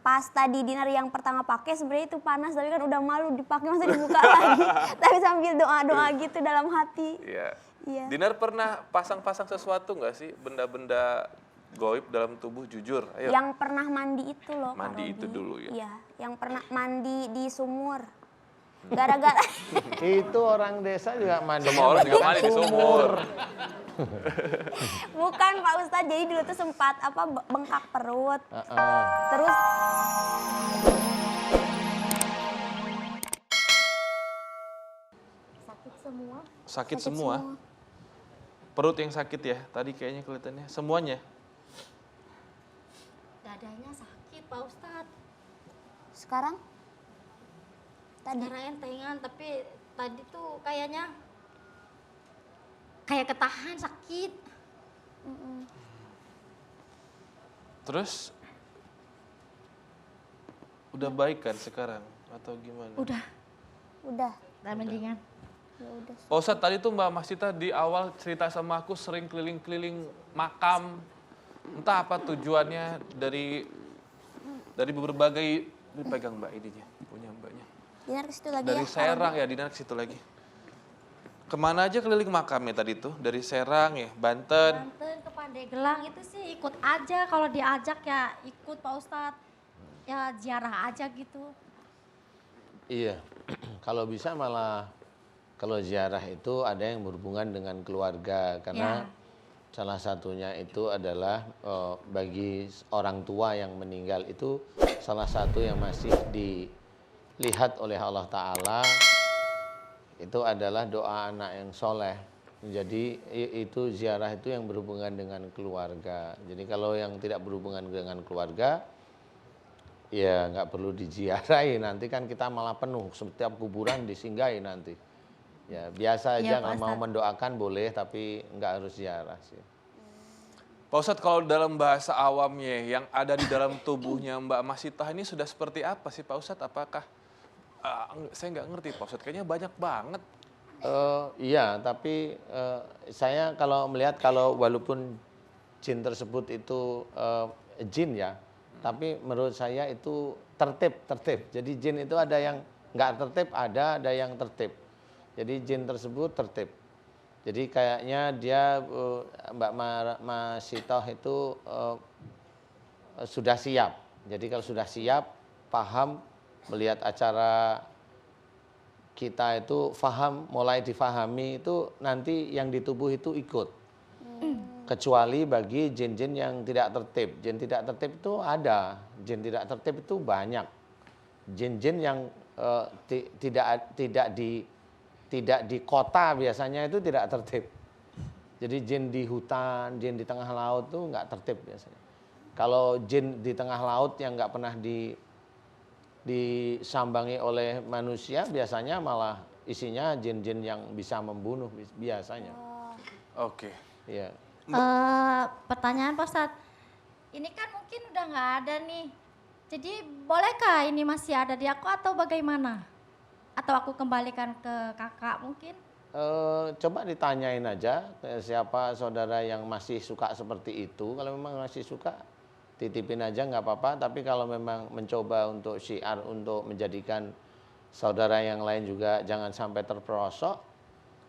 pas tadi dinner yang pertama pakai sebenarnya itu panas, tapi kan udah malu dipakai masa dibuka lagi. Tapi sambil doa-doa gitu dalam hati. Iya. Iya. Dinar pernah pasang-pasang sesuatu nggak sih? Benda-benda goib dalam tubuh, jujur. Ayo. Yang pernah mandi itu loh, Kak Mandi Robi. itu dulu ya? Iya, yang pernah mandi di sumur. Gara-gara Itu orang desa juga mandi. Semua orang juga mandi di sumur. bukan Pak Ustadz, jadi dulu tuh sempat bengkak perut. Heeh. Terus sakit semua. Sakit semua? Perut yang sakit ya? Tadi kayaknya kelihatannya. Semuanya? Dadanya sakit Pak Ustadz. Sekarang? Tadi. Sekarang entengan, tapi tadi tuh kayaknya kayak ketahan sakit. Terus? Udah baik kan sekarang? Atau gimana? Udah. Dan mendingan. Ya udah. Pak Ustadz, tadi tuh Mbak Masita di awal cerita sama aku sering keliling-keliling makam. Entah apa tujuannya dari berbagai, dipegang Mbak ininya, punya Mbaknya. Dinar ke situ lagi Dari ya. Serang ya, Dinar ke situ lagi. Kemana aja keliling makamnya tadi tuh? Dari Serang ya, Banten. Banten ke Pandeglang itu sih ikut aja, kalau diajak ya ikut Pak Ustadz. Ya ziarah aja gitu. Iya, kalau bisa malah kalau ziarah itu ada yang berhubungan dengan keluarga karena salah satunya itu adalah bagi orang tua yang meninggal itu salah satu yang masih dilihat oleh Allah Ta'ala itu adalah doa anak yang soleh. Jadi itu ziarah itu yang berhubungan dengan keluarga. Jadi kalau yang tidak berhubungan dengan keluarga ya nggak perlu diziarahi, nanti kan kita malah penuh, setiap kuburan disinggahi nanti. Ya biasa aja, kalau mau mendoakan boleh, tapi nggak harus ziarah sih. Pak Ustadz, kalau dalam bahasa awamnya yang ada di dalam tubuhnya Mbak Masitah ini sudah seperti apa sih Pak Ustadz? Apakah, saya nggak ngerti Pak Ustadz, kayaknya banyak banget. Iya, tapi saya kalau melihat kalau walaupun jin tersebut itu jin ya, tapi menurut saya itu tertib. Jadi jin itu ada yang nggak tertib, ada yang tertib. Jadi jin tersebut tertib. Jadi kayaknya dia Mbak Masitoh itu sudah siap. Jadi kalau sudah siap, paham melihat acara kita itu paham, mulai difahami itu nanti yang di tubuh itu ikut. Kecuali bagi jin-jin yang tidak tertib. Jin tidak tertib itu ada, jin tidak tertib itu banyak. Jin-jin yang tidak di kota biasanya itu tidak tertib. Jadi jin di hutan, jin di tengah laut itu nggak tertib biasanya. Kalau jin di tengah laut yang nggak pernah disambangi oleh manusia, biasanya malah isinya jin-jin yang bisa membunuh biasanya. Oke. Iya. Pertanyaan Pak Ustadz, ini kan mungkin udah nggak ada nih. Jadi bolehkah ini masih ada di aku atau bagaimana? Atau aku kembalikan ke kakak mungkin? Coba ditanyain aja siapa saudara yang masih suka seperti itu. Kalau memang masih suka, titipin aja nggak apa-apa. Tapi kalau memang mencoba untuk syiar untuk menjadikan saudara yang lain juga jangan sampai terperosok,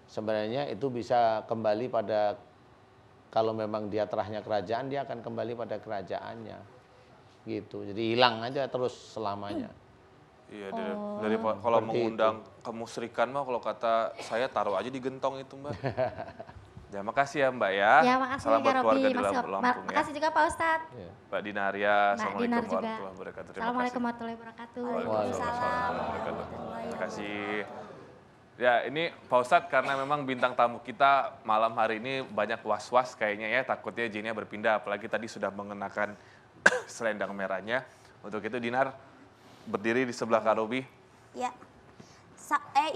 sebenarnya itu bisa kembali pada, kalau memang dia terahnya kerajaan, dia akan kembali pada kerajaannya. Gitu. Jadi hilang aja terus selamanya. Iya, dari kalau mengundang kemusyrikan mah kalau kata saya taruh aja di gentong itu Mbak. Ya makasih ya Mbak ya. Ya makasih Salam buat Kak keluarga Robi. di Lampung ya. Makasih juga Pak Ustadz. Mbak Dinaria, Assalamualaikum warahmatullahi wabarakatuh. Terima Assalamualaikum kasih. warahmatullahi wabarakatuh. Waalaikumsalam warahmatullahi wabarakatuh. Terima kasih. Ya ini Pak Ustadz, karena memang bintang tamu kita malam hari ini banyak was-was kayaknya ya, takutnya jinnya berpindah, apalagi tadi sudah mengenakan selendang merahnya. Untuk itu Dinar berdiri di sebelah Kak Robi. Ya.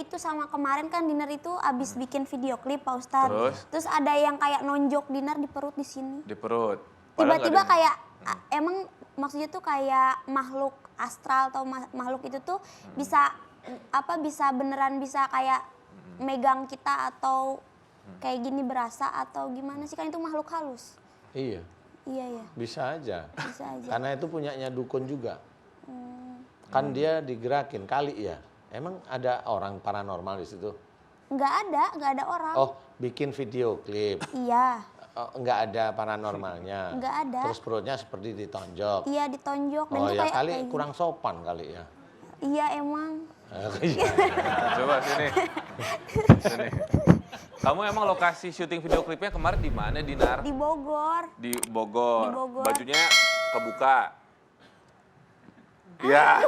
Itu sama kemarin kan Dinar itu abis bikin video klip Pak Ustadz. Terus ada yang kayak nonjok Dinar di perut di sini. Di perut. Tiba-tiba kayak emang maksudnya tuh kayak makhluk astral atau makhluk itu tuh bisa beneran bisa kayak megang kita atau kayak gini berasa atau gimana sih, kan itu makhluk halus. Iya. Iya ya. Bisa aja. Bisa aja. Karena itu punyanya dukun juga. Kan dia digerakin kali ya. Emang ada orang paranormal di situ? Nggak ada orang. Oh, bikin video klip. Iya, Nggak ada paranormalnya. nggak ada. Terus perutnya seperti ditonjok. Iya ditonjok dan Oh itu ya kayak kali kayak kurang sopan kali ya. Iya emang. Iya. Coba sini. Sini. Kamu emang lokasi syuting video klipnya kemarin di mana, Dinar? Di Bogor. Di Bogor. Di Bogor. Bajunya kebuka. Iya.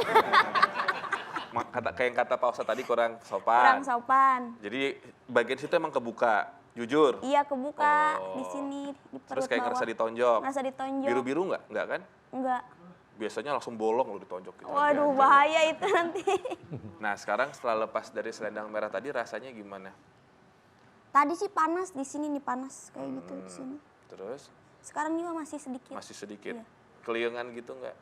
Kayak yang kata Pak Ustadz tadi kurang Kurang sopan. sopan. Jadi bagian situ emang kebuka. Jujur. Iya kebuka Oh. di sini di perut Terus kayak bawah. ngerasa ditonjok. Ngerasa ditonjok. Biru-biru nggak? Nggak kan? Enggak. Biasanya langsung bolong loh ditonjok gitu. Waduh bahaya itu nanti. Nah sekarang setelah lepas dari selendang merah tadi rasanya gimana? Tadi sih panas di sini nih panas kayak gitu di sini. Terus Sekarang juga masih sedikit. masih sedikit. Iya. Keliengan gitu nggak?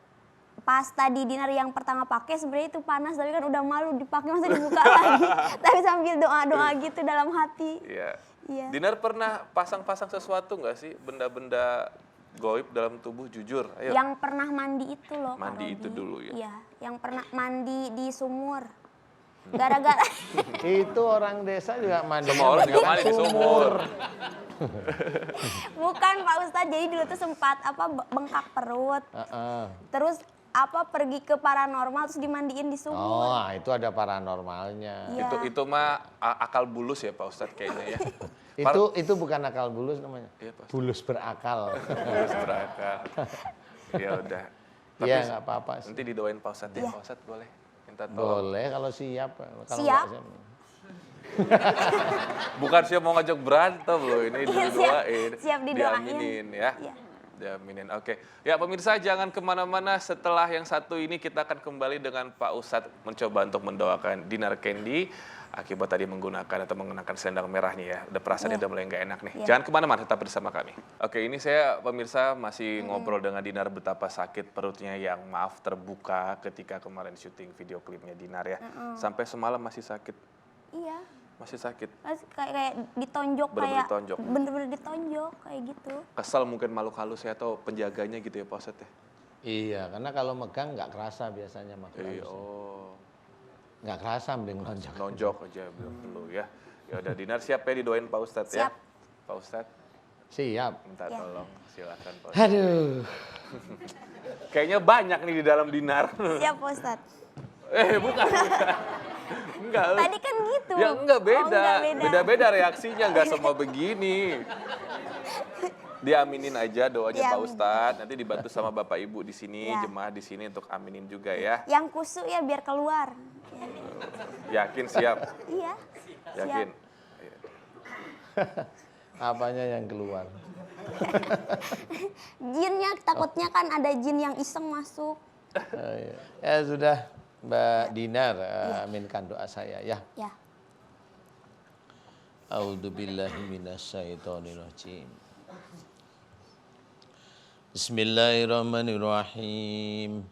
Pas tadi Dinar yang pertama pakai sebenarnya itu panas tapi kan udah malu dipakai masa dibuka lagi. Tapi sambil doa-doa gitu dalam hati. Iya. Iya. Dinar pernah pasang-pasang sesuatu nggak sih? Benda-benda goib dalam tubuh, jujur. Ayo. Yang pernah mandi itu loh Kak Mandi itu Robi. dulu ya? Iya, yang pernah mandi di sumur. Gara-gara Itu orang desa juga mandi. Semua orang juga mandi di sumur. bukan Pak Ustadz, jadi dulu tuh sempat bengkak perut. Terus pergi ke paranormal terus dimandiin di sumur. Oh, itu ada paranormalnya. Iya. Itu mah akal bulus ya Pak Ustadz kayaknya ya. Itu bukan akal bulus namanya. Iya, Pak. Bulus berakal. Bulus berakal. Ya udah. Tapi Iya, nggak apa-apa sih. nanti didoain Pak Ustadz ya. Iya. Pak Ustadz boleh minta tolong. Boleh kalau siap. Kalau Siap. nggak Bukan siapa mau ngajak berantem loh, ini Iya, didoain. siap didoain. Diaminin ya. Iya. Diaminin, oke. Ya pemirsa jangan kemana-mana, setelah yang satu ini kita akan kembali dengan Pak Ustadz mencoba untuk mendoakan Dinar Candy akibat tadi menggunakan atau mengenakan selendang merahnya ya. Udah perasaannya Iya. udah mulai nggak enak nih. Iya. Jangan kemana-mana, tetap bersama kami. Oke, ini saya pemirsa masih ngobrol dengan Dinar betapa sakit perutnya yang maaf terbuka ketika kemarin syuting video klipnya Dinar ya. Sampai semalam masih sakit, Iya. masih sakit. Terus kayak ditonjok Bener-bener kayak ditonjok. bener-bener ditonjok kayak gitu. Kesel mungkin makhluk halus ya atau penjaganya gitu ya Pak Ustadz ya. Iya, karena kalau megang nggak kerasa biasanya makhluk Iya, halus. oh. Nggak kerasa mending lonjak. Nonjok aja belum perlu ya. Ya udah Dinar siap ya didoain Pak Ustadz ya. Siap. Pak Ustadz Siap. minta Ya. tolong silakan Pak Ustadz. Aduh. Kayaknya banyak nih di dalam Dinar. Siap Pak Ustadz. Bukan. Enggak. Tadi kan gitu. Ya enggak beda. Oh, enggak beda. Beda-beda reaksinya enggak semua begini. Diaminin aja doanya Pak Diaminin. Ustadz. Nanti dibantu sama Bapak Ibu di sini, Ya. jemaah di sini untuk aminin juga ya. Yang kusuk ya biar keluar. Yakin siap? Iya. Yakin? Apanya yang keluar? Jinnya takutnya kan ada jin yang iseng masuk. Iya. Ya sudah, Mbak Dinar, aminkan doa saya ya. Ya. A'udzubillahi minasyaitonirrajim. Bismillahirrahmanirrahim.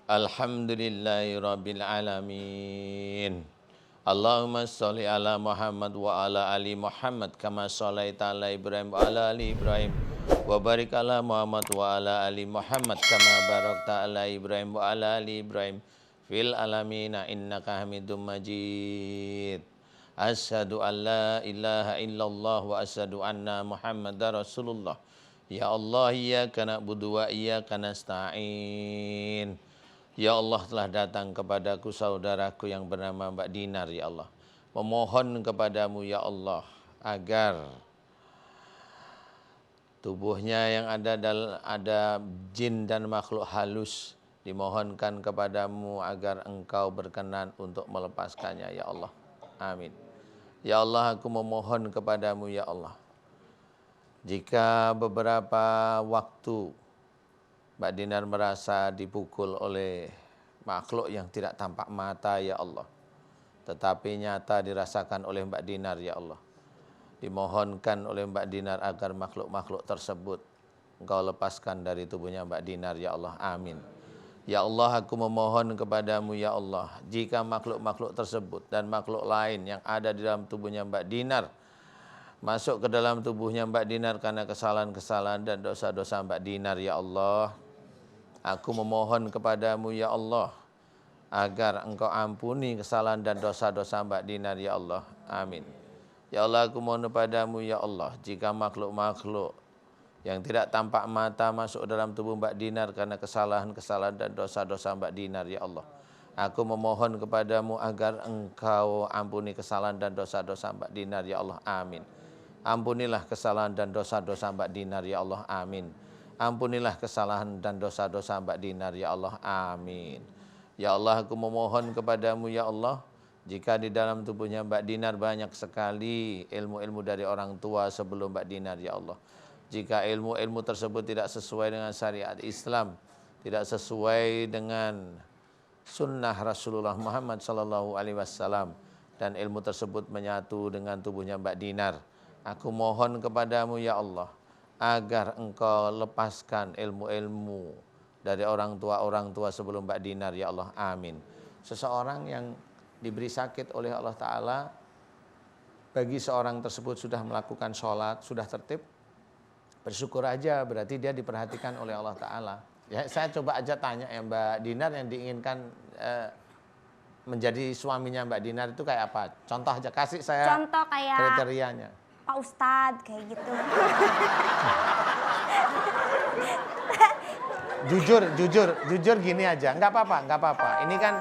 Alhamdulillahirabbil alamin. Allahumma sholli ala Muhammad wa ala ali Muhammad kama shallaita ala Ibrahim wa ala ali Ibrahim wa barik ala Muhammad wa ala ali Muhammad kama barakta ala Ibrahim wa ala ali Ibrahim fil alamin innaka Hamidum Majid. Asyhadu an la ilaha illallah wa asyhadu anna Muhammadar Rasulullah. Ya Allah, iyyaka na'budu wa iyyaka nasta'in. Ya Allah, telah datang kepadaku saudaraku yang bernama Mbak Dinar ya Allah. Memohon kepadamu ya Allah agar tubuhnya yang ada jin dan makhluk halus, dimohonkan kepadamu agar engkau berkenan untuk melepaskannya ya Allah. Amin. Ya Allah, aku memohon kepadamu ya Allah. Jika beberapa waktu Mbak Dinar merasa dipukul oleh makhluk yang tidak tampak mata ya Allah, tetapi nyata dirasakan oleh Mbak Dinar ya Allah, dimohonkan oleh Mbak Dinar agar makhluk-makhluk tersebut Engkau lepaskan dari tubuhnya Mbak Dinar ya Allah. Amin. Ya Allah, aku memohon kepadamu ya Allah, jika makhluk-makhluk tersebut dan makhluk lain yang ada di dalam tubuhnya Mbak Dinar masuk ke dalam tubuhnya Mbak Dinar karena kesalahan-kesalahan dan dosa-dosa Mbak Dinar ya Allah, Aku memohon kepadamu ya Allah agar engkau ampuni kesalahan dan dosa-dosa Mbak Dinar ya Allah. Amin. Ya Allah, aku mohon kepadamu ya Allah, jika makhluk-makhluk yang tidak tampak mata masuk dalam tubuh Mbak Dinar karena kesalahan-kesalahan dan dosa-dosa Mbak Dinar ya Allah. Aku memohon kepadamu agar engkau ampuni kesalahan dan dosa-dosa Mbak Dinar ya Allah. Amin. Ampunilah kesalahan dan dosa-dosa Mbak Dinar ya Allah. Amin. Ampunilah kesalahan dan dosa-dosa Mbak Dinar ya Allah. Amin. Ya Allah, aku memohon kepadamu ya Allah, jika di dalam tubuhnya Mbak Dinar banyak sekali ilmu-ilmu dari orang tua sebelum Mbak Dinar ya Allah. Jika ilmu-ilmu tersebut tidak sesuai dengan syariat Islam, tidak sesuai dengan sunnah Rasulullah Muhammad SAW, dan ilmu tersebut menyatu dengan tubuhnya Mbak Dinar, aku mohon kepadamu ya Allah, agar engkau lepaskan ilmu-ilmu dari orang tua sebelum Mbak Dinar ya Allah. Amin. Seseorang yang diberi sakit oleh Allah Ta'ala, bagi seorang tersebut sudah melakukan sholat, sudah tertib, bersyukur aja, berarti dia diperhatikan oleh Allah Ta'ala. Ya, saya coba aja tanya ya, Mbak Dinar yang diinginkan menjadi suaminya Mbak Dinar itu kayak apa? Contoh aja, kasih saya Contoh kayak kriterianya. Pak Ustadz kayak gitu. Jujur gini aja, nggak apa-apa. Ini kan